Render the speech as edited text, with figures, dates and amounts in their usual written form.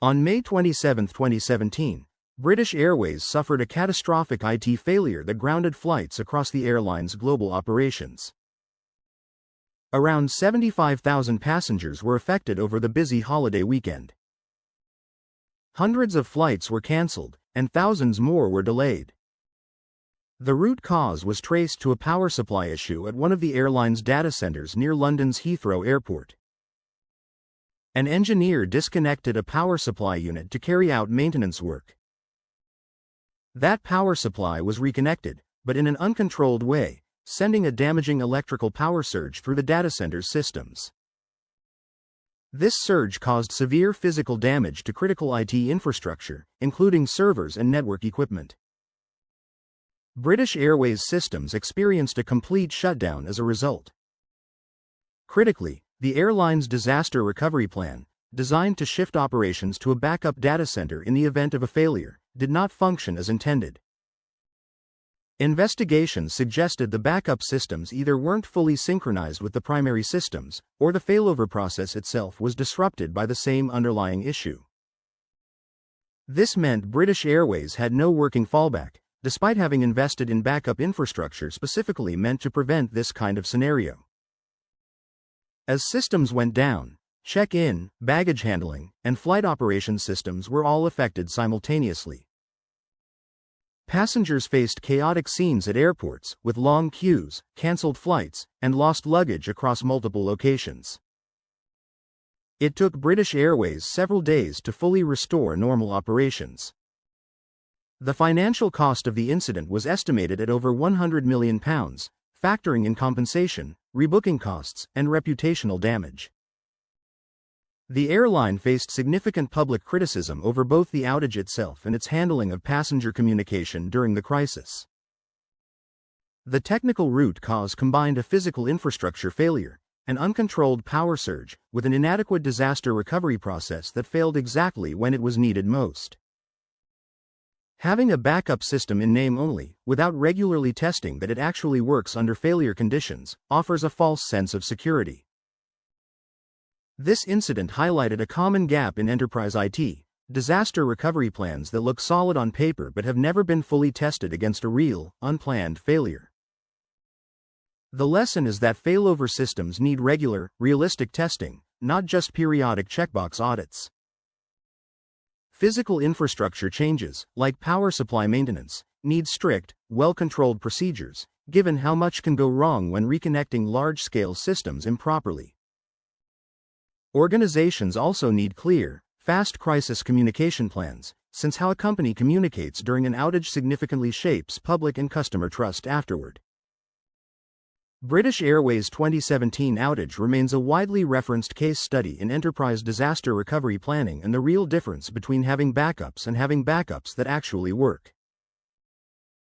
On May 27, 2017, British Airways suffered a catastrophic IT failure that grounded flights across the airline's global operations. Around 75,000 passengers were affected over the busy holiday weekend. Hundreds of flights were cancelled, and thousands more were delayed. The root cause was traced to a power supply issue at one of the airline's data centers near London's Heathrow Airport. An engineer disconnected a power supply unit to carry out maintenance work. That power supply was reconnected, but in an uncontrolled way, sending a damaging electrical power surge through the data center's systems. This surge caused severe physical damage to critical IT infrastructure, including servers and network equipment. British Airways systems experienced a complete shutdown as a result. Critically, the airline's disaster recovery plan, designed to shift operations to a backup data center in the event of a failure, did not function as intended. Investigations suggested the backup systems either weren't fully synchronized with the primary systems, or the failover process itself was disrupted by the same underlying issue. This meant British Airways had no working fallback, despite having invested in backup infrastructure specifically meant to prevent this kind of scenario. As systems went down, check-in, baggage handling, and flight operations systems were all affected simultaneously. Passengers faced chaotic scenes at airports, with long queues, cancelled flights, and lost luggage across multiple locations. It took British Airways several days to fully restore normal operations. The financial cost of the incident was estimated at over £100 million, factoring in compensation, rebooking costs, and reputational damage. The airline faced significant public criticism over both the outage itself and its handling of passenger communication during the crisis. The technical root cause combined a physical infrastructure failure, an uncontrolled power surge, with an inadequate disaster recovery process that failed exactly when it was needed most. Having a backup system in name only, without regularly testing that it actually works under failure conditions, offers a false sense of security. This incident highlighted a common gap in enterprise IT: disaster recovery plans that look solid on paper but have never been fully tested against a real, unplanned failure. The lesson is that failover systems need regular, realistic testing, not just periodic checkbox audits. Physical infrastructure changes, like power supply maintenance, need strict, well-controlled procedures, given how much can go wrong when reconnecting large-scale systems improperly. Organizations also need clear, fast crisis communication plans, since how a company communicates during an outage significantly shapes public and customer trust afterward. British Airways' 2017 outage remains a widely referenced case study in enterprise disaster recovery planning and the real difference between having backups and having backups that actually work.